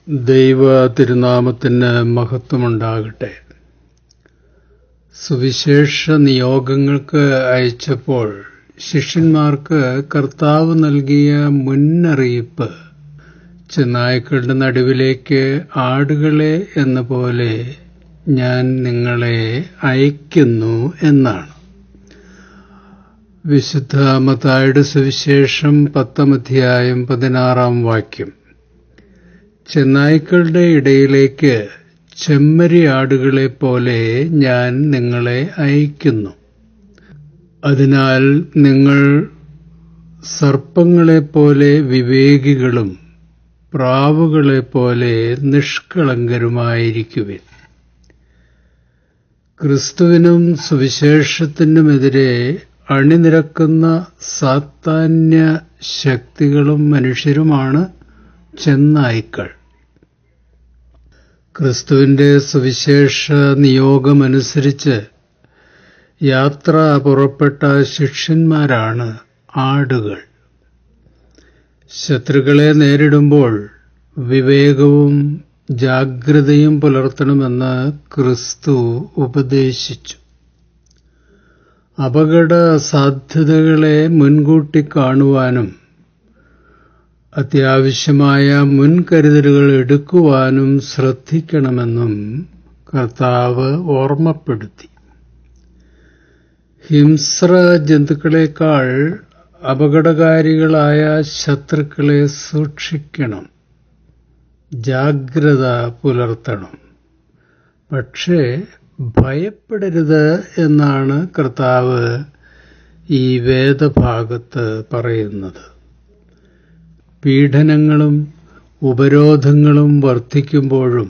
ദൈവ തിരുനാമത്തിന് മഹത്വമുണ്ടാകട്ടെ. സുവിശേഷ നിയോഗങ്ങൾക്ക് അയച്ചപ്പോൾ ശിഷ്യന്മാർക്ക് കർത്താവ് നൽകിയ മുന്നറിയിപ്പ് ചെന്നായ്ക്കളുടെ നടുവിലേക്ക് ആടുകളെ എന്ന പോലെ ഞാൻ നിങ്ങളെ അയക്കുന്നു എന്നാണ്. വിശുദ്ധ മത്തായിയുടെ സുവിശേഷം 10:16 ചെന്നായ്ക്കളുടെ ഇടയിലേക്ക് ചെമ്മരിയാടുകളെപ്പോലെ ഞാൻ നിങ്ങളെ അയക്കുന്നു. അതിനാൽ നിങ്ങൾ സർപ്പങ്ങളെപ്പോലെ വിവേകികളും പ്രാവുകളെപ്പോലെ നിഷ്കളങ്കരുമായിരിക്കുവിൻ. ക്രിസ്തുവിനും സുവിശേഷത്തിനുമെതിരെ അണിനിരക്കുന്ന സാത്താന്യ ശക്തികളും മനുഷ്യരുമാണ് ചെന്നായ്ക്കൾ. ക്രിസ്തുവിന്റെ സുവിശേഷ നിയോഗമനുസരിച്ച് യാത്ര പുറപ്പെട്ട ശിഷ്യന്മാരാണ് ആടുകൾ. ശത്രുക്കളെ നേരിടുമ്പോൾ വിവേകവും ജാഗ്രതയും പുലർത്തണമെന്ന് ക്രിസ്തു ഉപദേശിച്ചു. അപകട സാധ്യതകളെ മുൻകൂട്ടി കാണുവാനും അത്യാവശ്യമായ മുൻകരുതലുകൾ എടുക്കുവാനും ശ്രദ്ധിക്കണമെന്നും കർത്താവ് ഓർമ്മപ്പെടുത്തി. ഹിംസ്ര ജന്തുക്കളെക്കാൾ അപകടകാരികളായ ശത്രുക്കളെ സൂക്ഷിക്കണം, ജാഗ്രത പുലർത്തണം. പക്ഷേ ഭയപ്പെടരുത് എന്നാണ് കർത്താവ് ഈ വേദഭാഗത്ത് പറയുന്നത്. പീഡനങ്ങളും ഉപരോധങ്ങളും വർദ്ധിക്കുമ്പോഴും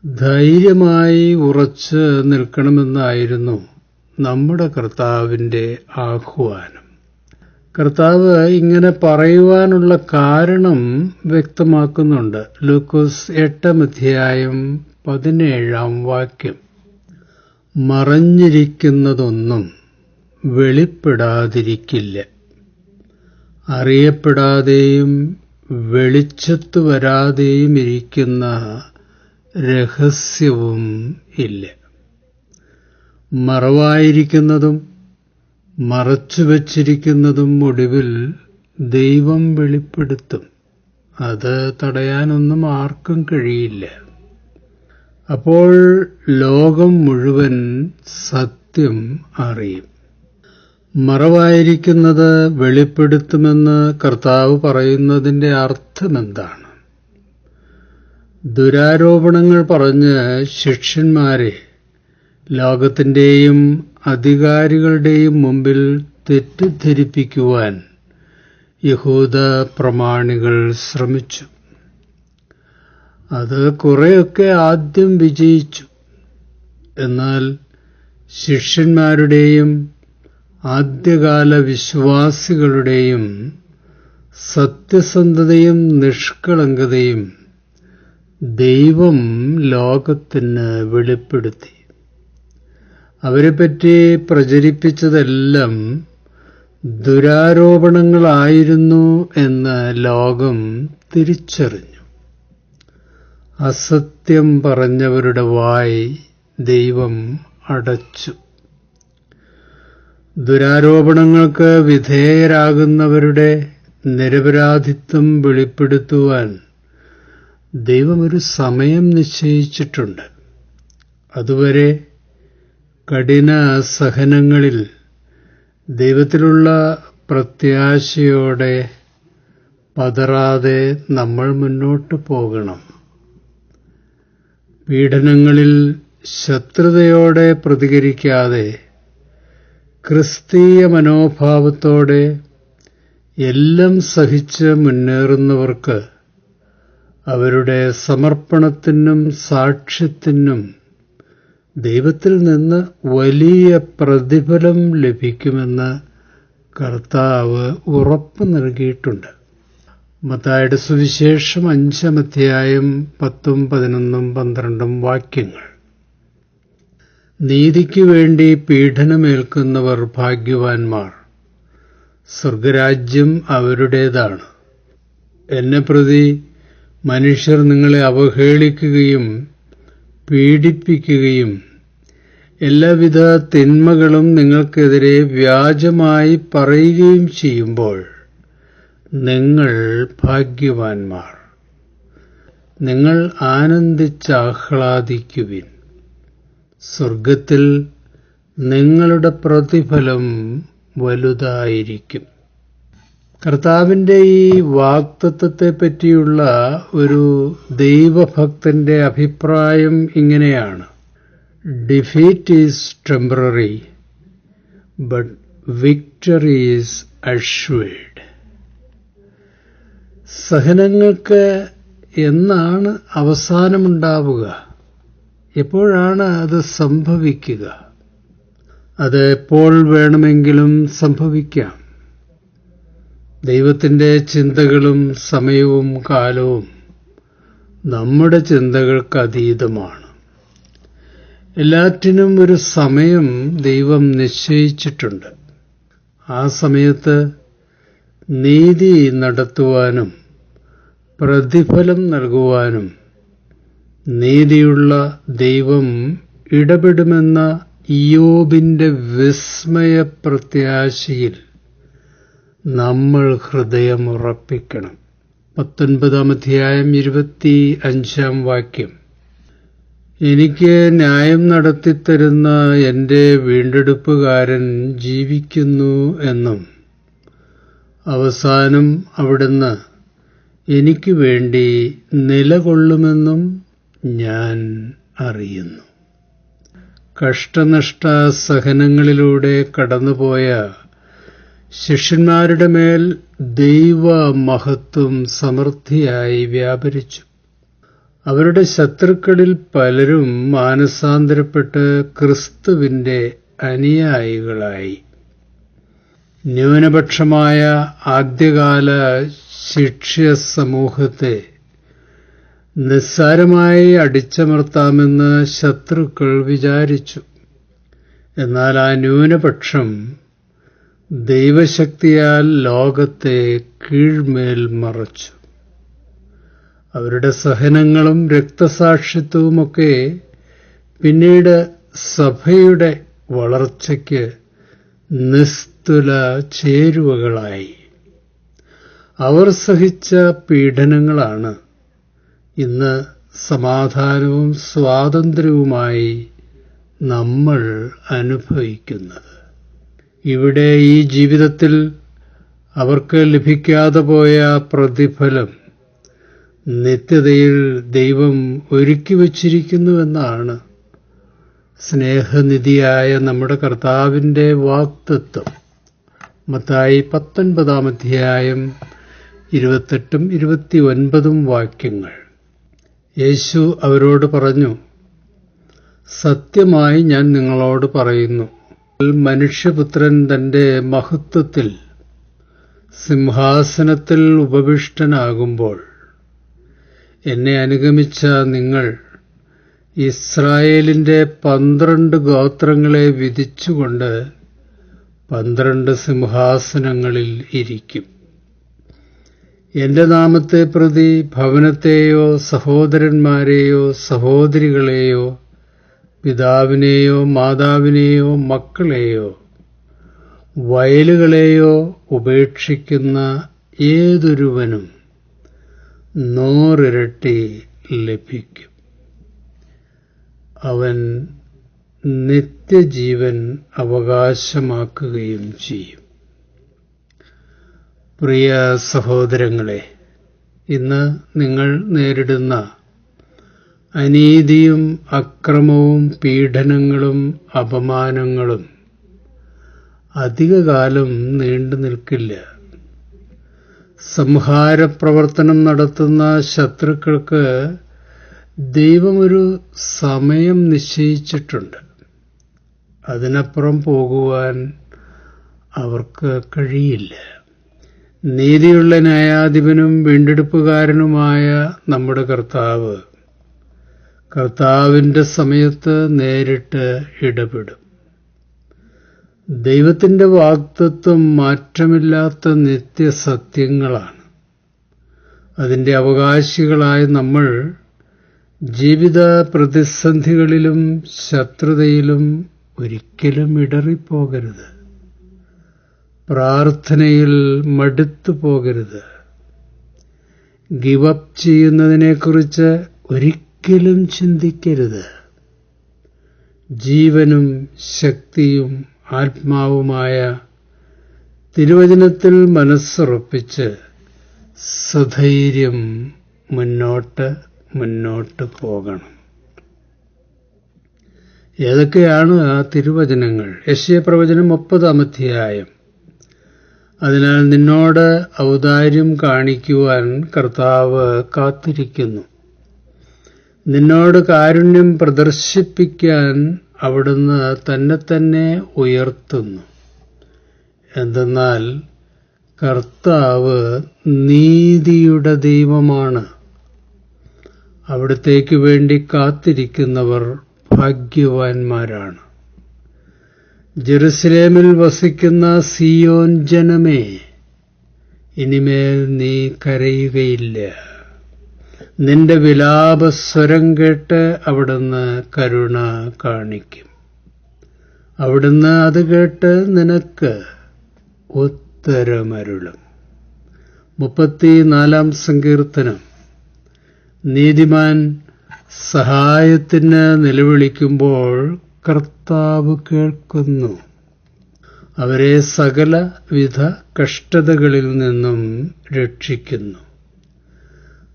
ധൈര്യമായി ഉറച്ചു നിൽക്കണമെന്നായിരുന്നു നമ്മുടെ കർത്താവിന്റെ ആഹ്വാനം. കർത്താവ് ഇങ്ങനെ പറയുവാനുള്ള കാരണം വ്യക്തമാക്കുന്നുണ്ട്. ലൂക്കോസ് 8:17 മറഞ്ഞിരിക്കുന്നതൊന്നും വെളിപ്പെടാതിരിക്കില്ല, അറിയപ്പെടാതെയും വെളിച്ചത്തു വരാതെയും ഇരിക്കുന്ന രഹസ്യവും ഇല്ല. മറവായിരിക്കുന്നതും മറച്ചുവച്ചിരിക്കുന്നതും ഒടുവിൽ ദൈവം വെളിപ്പെടുത്തും. അത് തടയാനൊന്നും ആർക്കും കഴിയില്ല. അപ്പോൾ ലോകം മുഴുവൻ സത്യം അറിയും. മറവായിരിക്കുന്നത് വെളിപ്പെടുത്തുമെന്ന് കർത്താവ് പറയുന്നതിന്റെ അർത്ഥമെന്താണ്? ദുരാരോപണങ്ങൾ പറഞ്ഞ് ശിഷ്യന്മാരെ ലോകത്തിന്റെയും അധികാരികളുടെയും മുമ്പിൽ തെറ്റിദ്ധരിപ്പിക്കുവാൻ യഹൂദ പ്രമാണികൾ ശ്രമിച്ചു. അത് കുറെയൊക്കെ ആദ്യം വിജയിച്ചു. എന്നാൽ ശിഷ്യന്മാരുടെയും ആദ്യകാല വിശ്വാസികളുടെയും സത്യസന്ധതയും നിഷ്കളങ്കതയും ദൈവം ലോകത്തിന് വെളിപ്പെടുത്തി. അവരെപ്പറ്റി പ്രചരിപ്പിച്ചതെല്ലാം ദുരാരോപണങ്ങളായിരുന്നു എന്ന് ലോകം തിരിച്ചറിഞ്ഞു. അസത്യം പറഞ്ഞവരുടെ വായ് ദൈവം അടച്ചു. ദുരാരോപണങ്ങൾക്ക് വിധേയരാകുന്നവരുടെ നിരപരാധിത്വം വെളിപ്പെടുത്തുവാൻ ദൈവം ഒരു സമയം നിശ്ചയിച്ചിട്ടുണ്ട്. അതുവരെ കഠിന സഹനങ്ങളിൽ ദൈവത്തിലുള്ള പ്രത്യാശയോടെ പതറാതെ നമ്മൾ മുന്നോട്ട് പോകണം. പീഡനങ്ങളിൽ ശത്രുതയോടെ പ്രതികരിക്കാതെ ക്രിസ്തീയ മനോഭാവത്തോടെ എല്ലാം സഹിച്ച് മുന്നേറുന്നവർക്ക് അവരുടെ സമർപ്പണത്തിനും സാക്ഷ്യത്തിനും ദൈവത്തിൽ നിന്ന് വലിയ പ്രതിഫലം ലഭിക്കുമെന്ന് കർത്താവ് ഉറപ്പ് നൽകിയിട്ടുണ്ട്. മത്തായിയുടെ സുവിശേഷം 5:10-11-12 നീതിക്കു വേണ്ടി പീഡനമേൽക്കുന്നവർ ഭാഗ്യവാന്മാർ, സ്വർഗരാജ്യം അവരുടേതാണ്. എന്നെ പ്രതി മനുഷ്യർ നിങ്ങളെ അവഹേളിക്കുകയും പീഡിപ്പിക്കുകയും എല്ലാവിധ തിന്മകളും നിങ്ങൾക്കെതിരെ വ്യാജമായി പറയുകയും ചെയ്യുമ്പോൾ നിങ്ങൾ ഭാഗ്യവാന്മാർ. നിങ്ങൾ ആനന്ദിച്ചാഹ്ലാദിക്കുവിൻ. സ്വർഗത്തിൽ നിങ്ങളുടെ പ്രതിഫലം വലുതായിരിക്കും. കർത്താവിന്റെ ഈ വാഗ്ദത്തത്തെപ്പറ്റിയുള്ള ഒരു ദൈവഭക്തന്റെ അഭിപ്രായം ഇങ്ങനെയാണ്: defeat is temporary, but victory is assured. സഹനങ്ങൾക്ക് എന്നാണ് അവസാനമുണ്ടാവുക? എപ്പോഴാണ് അത് സംഭവിക്കുക? അത് എപ്പോൾ വേണമെങ്കിലും സംഭവിക്കാം. ദൈവത്തിന്റെ ചിന്തകളും സമയവും കാലവും നമ്മുടെ ചിന്തകൾക്ക് അതീതമാണ്. എല്ലാറ്റിനും ഒരു സമയം ദൈവം നിശ്ചയിച്ചിട്ടുണ്ട്. ആ സമയത്ത് നീതി നടത്തുവാനും പ്രതിഫലം നൽകുവാനും നീതിയുള്ള ദൈവം ഇടപെടുമെന്ന ഇയ്യോബിന്റെ വിസ്മയ പ്രത്യാശയിൽ നമ്മൾ ഹൃദയമുറപ്പിക്കണം. 19-ാം അധ്യായം 25-ാം വാക്യം: എനിക്ക് ന്യായം നടത്തിത്തരുന്ന എന്റെ വീണ്ടെടുപ്പുകാരൻ ജീവിക്കുന്നു എന്നും അവസാനം അവിടുന്ന് എനിക്ക് വേണ്ടി നിലകൊള്ളുമെന്നും ഞാൻ അറിയുന്നു. കഷ്ടനഷ്ട സഹനങ്ങളിലൂടെ കടന്നുപോയ ശിഷ്യന്മാരുടെ മേൽ ദൈവമഹത്വം സമൃദ്ധിയായി വ്യാപരിച്ചു. അവരുടെ ശത്രുക്കളിൽ പലരും മാനസാന്തരപ്പെട്ട് ക്രിസ്തുവിന്റെ അനുയായികളായി. ന്യൂനപക്ഷമായ ആദ്യകാല ശിഷ്യ സമൂഹത്തെ നിസ്സാരമായി അടിച്ചമർത്താമെന്ന് ശത്രുക്കൾ വിചാരിച്ചു. എന്നാൽ ആ ന്യൂനപക്ഷം ദൈവശക്തിയാൽ ലോകത്തെ കീഴ്മേൽ മറച്ചു. അവരുടെ സഹനങ്ങളും രക്തസാക്ഷിത്വവുമൊക്കെ പിന്നീട് സഭയുടെ വളർച്ചയ്ക്ക് നിസ്തുല ചേരുവകളായി. അവർ സഹിച്ച പീഡനങ്ങളാണ് ഇന്ന് സമാധാനവും സ്വാതന്ത്ര്യവുമായി നമ്മൾ അനുഭവിക്കുന്നത്. ഇവിടെ ഈ ജീവിതത്തിൽ അവർക്ക് ലഭിക്കാതെ പോയ പ്രതിഫലം നിത്യതയിൽ ദൈവം ഒരുക്കി വച്ചിരിക്കുന്നുവെന്നാണ് സ്നേഹനിധിയായ നമ്മുടെ കർത്താവിന്റെ വാഗ്ദത്തം. മത്തായി 19-ാം അധ്യായം 28-ഉം 29-ഉം വാക്യങ്ങൾ: യേശു അവരോട് പറഞ്ഞു, സത്യമായി ഞാൻ നിങ്ങളോട് പറയുന്നു, മനുഷ്യപുത്രൻ തന്റെ മഹത്വത്തിൽ സിംഹാസനത്തിൽ ഉപവിഷ്ടനാകുമ്പോൾ എന്നെ അനുഗമിച്ച നിങ്ങൾ ഇസ്രായേലിന്റെ 12 ഗോത്രങ്ങളെ വിധിച്ചുകൊണ്ട് 12 സിംഹാസനങ്ങളിൽ ഇരിക്കും. എന്റെ നാമത്തെ പ്രതി ഭവനത്തെയോ സഹോദരന്മാരെയോ സഹോദരികളെയോ പിതാവിനെയോ മാതാവിനെയോ മക്കളെയോ വയലുകളെയോ ഉപേക്ഷിക്കുന്ന ഏതൊരുവനും 100 ഇരട്ടി ലഭിക്കും. അവൻ നിത്യജീവൻ അവകാശമാക്കുകയും ചെയ്യും. പ്രിയ സഹോദരങ്ങളെ, ഇന്ന് നിങ്ങൾ നേരിടുന്ന അനീതിയും അക്രമവും പീഡനങ്ങളും അപമാനങ്ങളും അധികകാലം നീണ്ടു നിൽക്കില്ല. സംഹാരപ്രവർത്തനം നടത്തുന്ന ശത്രുക്കൾക്ക് ദൈവമൊരു സമയം നിശ്ചയിച്ചിട്ടുണ്ട്. അതിനപ്പുറം പോകുവാൻ അവർക്ക് കഴിയില്ല. നീതിയുള്ള ന്യായാധിപനും വീണ്ടെടുപ്പുകാരനുമായ നമ്മുടെ കർത്താവിന്റെ സമയത്ത് നേരിട്ട് ഇടപെടും. ദൈവത്തിന്റെ വാഗ്ദത്തം മാറ്റമില്ലാത്ത നിത്യസത്യങ്ങളാണ്. അതിൻ്റെ അവകാശികളായ നമ്മൾ ജീവിത പ്രതിസന്ധികളിലും ശത്രുതയിലും ഒരിക്കലും ഇടറിപ്പോകരുത്. പ്രാർത്ഥനയിൽ മടുത്തു പോകരുത്. ഗിവ് അപ്പ് ചെയ്യുന്നതിനെക്കുറിച്ച് ഒരിക്കലും ചിന്തിക്കരുത്. ജീവനും ശക്തിയും ആത്മാവുമായ തിരുവചനത്തിൽ മനസ്സുറപ്പിച്ച് സധൈര്യം മുന്നോട്ട് പോകണം. ഏതൊക്കെയാണ് ആ തിരുവചനങ്ങൾ? യെശയ്യാപ്രവചനം 30-ാം അധ്യായം. അതിനാൽ നിന്നോട് ഔദാര്യം കാണിക്കുവാൻ കർത്താവ് കാത്തിരിക്കുന്നു. നിന്നോട് കാരുണ്യം പ്രദർശിപ്പിക്കാൻ അവിടുന്ന് തന്നെ ഉയർത്തുന്നു. എന്തെന്നാൽ കർത്താവ് നീതിയുടെ ദൈവമാണ്. അവിടത്തേക്ക് വേണ്ടി കാത്തിരിക്കുന്നവർ ഭാഗ്യവാന്മാരാണ്. ജെറുസലേമിൽ വസിക്കുന്ന സിയോൻ ജനമേ, ഇനിമേൽ നീ കരയുകയില്ല. നിന്റെ വിലാപസ്വരം കേട്ട് അവിടുന്ന് കരുണ കാണിക്കും. അവിടുന്ന് അത് കേട്ട് നിനക്ക് ഉത്തരമരുളും. 34-ാം സങ്കീർത്തനം. നീതിമാൻ സഹായത്തിന് നിലവിളിക്കുമ്പോൾ കർത്താവ് കേൾക്കുന്നു. അവരെ സകലവിധ കഷ്ടതകളിൽ നിന്നും രക്ഷിക്കുന്നു.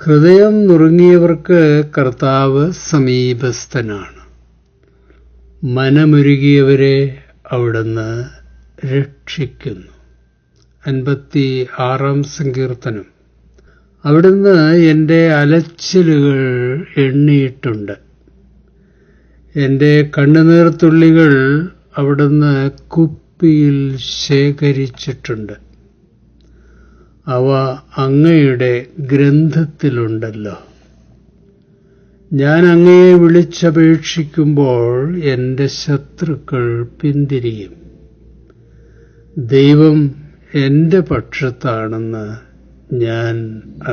ഹൃദയം നുറുങ്ങിയവർക്ക് കർത്താവ് സമീപസ്ഥനാണ്. മനമുരുകിയവരെ അവിടുന്ന് രക്ഷിക്കുന്നു. 56-ാം സങ്കീർത്തനം. അവിടുന്ന് എൻ്റെ അലച്ചിലുകൾ എണ്ണിയിട്ടുണ്ട്. എൻ്റെ കണ്ണുനീർത്തുള്ളികൾ അവിടുന്ന് കുപ്പിയിൽ ശേഖരിച്ചിട്ടുണ്ട്. അവ അങ്ങയുടെ ഗ്രന്ഥത്തിലുണ്ടല്ലോ. ഞാൻ അങ്ങയെ വിളിച്ചപേക്ഷിക്കുമ്പോൾ എൻ്റെ ശത്രുക്കൾ പിന്തിരിയും. ദൈവം എൻ്റെ പക്ഷത്താണെന്ന് ഞാൻ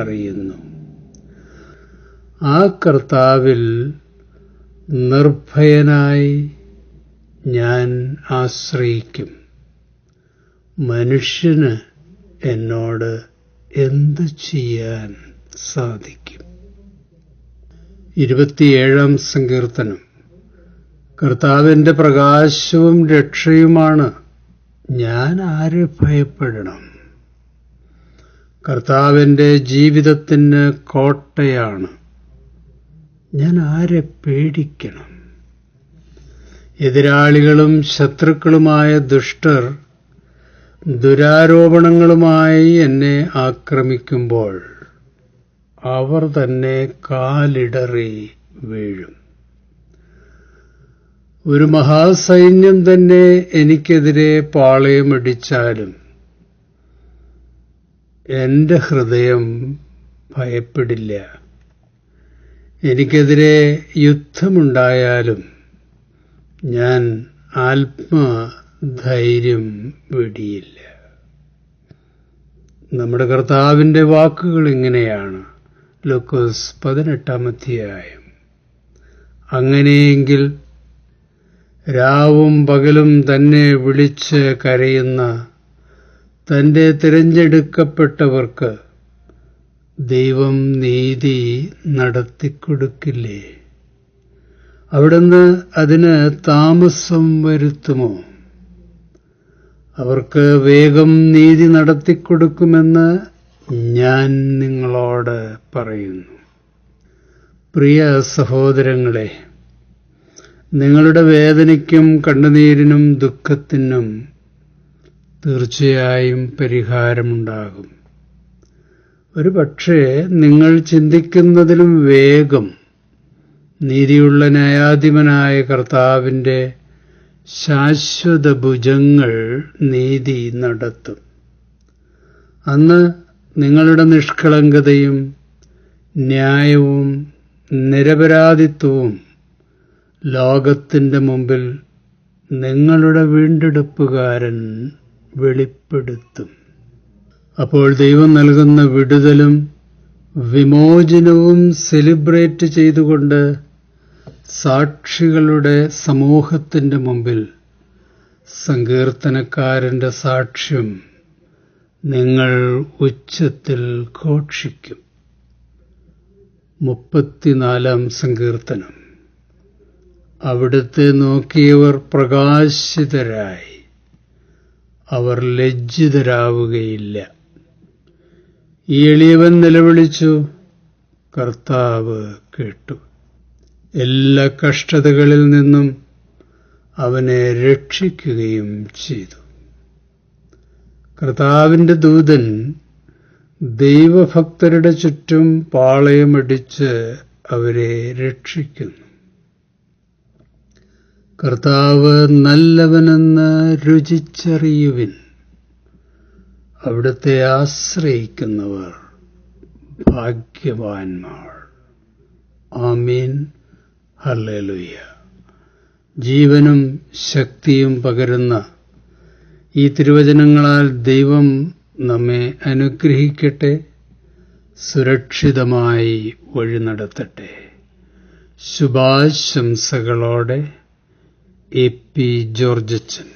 അറിയുന്നു. ആ കർത്താവിൽ നിർഭയനായി ഞാൻ ആശ്രയിക്കും. മനുഷ്യന് എന്നോട് എന്തു ചെയ്യാൻ സാധിക്കും? 27-ാം സങ്കീർത്തനം. കർത്താവിൻ്റെ പ്രകാശവും രക്ഷയുമാണ്. ഞാൻ ആരെ ഭയപ്പെടണം? കർത്താവിൻ്റെ ജീവിതത്തിന് കോട്ടയാണ്. ഞാൻ ആരെ പേടിക്കണം? എതിരാളികളും ശത്രുക്കളുമായ ദുഷ്ടർ ദുരാരോപണങ്ങളുമായി എന്നെ ആക്രമിക്കുമ്പോൾ അവർ തന്നെ കാലിടറി വീഴും. ഒരു മഹാസൈന്യം തന്നെ എനിക്കെതിരെ പാളയമടിച്ചാലും എൻ്റെ ഹൃദയം ഭയപ്പെടില്ല. എനിക്കെതിരെ യുദ്ധമുണ്ടായാലും ഞാൻ ആത്മധൈര്യം വെടിയില്ല. നമ്മുടെ കർത്താവിൻ്റെ വാക്കുകൾ ഇങ്ങനെയാണ്. ലൂക്കോസ് 18-ാം അധ്യായം. അങ്ങനെയെങ്കിൽ രാവും പകലും തന്നെ വിളിച്ച് കരയുന്ന തൻ്റെ തിരഞ്ഞെടുക്കപ്പെട്ടവർക്ക് ദൈവം നീതി നടത്തിക്കൊടുക്കില്ലേ? അവിടുന്ന് അതിന് താമസം വരുത്തുമോ? അവർക്ക് വേഗം നീതി നടത്തിക്കൊടുക്കുമെന്ന് ഞാൻ നിങ്ങളോട് പറയുന്നു. പ്രിയ സഹോദരങ്ങളെ, നിങ്ങളുടെ വേദനയ്ക്കും കണ്ണുനീരിനും ദുഃഖത്തിനും തീർച്ചയായും പരിഹാരമുണ്ടാകും. ഒരു പക്ഷേ നിങ്ങൾ ചിന്തിക്കുന്നതിലും വേഗം നീതിയുള്ള ന്യായാധിപനായ കർത്താവിൻ്റെ ശാശ്വത ഭുജങ്ങൾ നീതി നടത്തും. അന്ന് നിങ്ങളുടെ നിഷ്കളങ്കതയും ന്യായവും നിരപരാധിത്വവും ലോകത്തിൻ്റെ മുമ്പിൽ നിങ്ങളുടെ വീണ്ടെടുപ്പുകാരൻ വെളിപ്പെടുത്തും. അപ്പോൾ ദൈവം നൽകുന്ന വിടുതലും വിമോചനവും സെലിബ്രേറ്റ് ചെയ്തുകൊണ്ട് സാക്ഷികളുടെ സമൂഹത്തിൻ്റെ മുമ്പിൽ സങ്കീർത്തനക്കാരൻ്റെ സാക്ഷ്യം നിങ്ങൾ ഉച്ചത്തിൽ ഘോഷിക്കും. 34-ാം സങ്കീർത്തനം. അവിടുത്തെ നോക്കിയവർ പ്രകാശിതരായി, അവർ ലജ്ജിതരാവുകയില്ല. ഈ എളിയവൻ നിലവിളിച്ചു, കർത്താവ് കേട്ടു. എല്ലാ കഷ്ടതകളിൽ നിന്നും അവനെ രക്ഷിക്കുകയും ചെയ്തു. കർത്താവിൻ്റെ ദൂതൻ ദൈവഭക്തരുടെ ചുറ്റും പാളയമടിച്ച് അവരെ രക്ഷിക്കുന്നു. കർത്താവ് നല്ലവനെന്ന് രുചിച്ചറിയുവിൻ. അവിടുത്തെ ആശ്രയിക്കുന്നവർ ഭാഗ്യവാന്മാർ. ആമീൻ. ഹല്ലേലൂയ. ജീവനും ശക്തിയും പകരുന്ന ഈ തിരുവചനങ്ങളാൽ ദൈവം നമ്മെ അനുഗ്രഹിക്കട്ടെ, സുരക്ഷിതമായി വഴി നടത്തട്ടെ. ശുഭാശംസകളോടെ എ പി ജോർജച്ചൻ.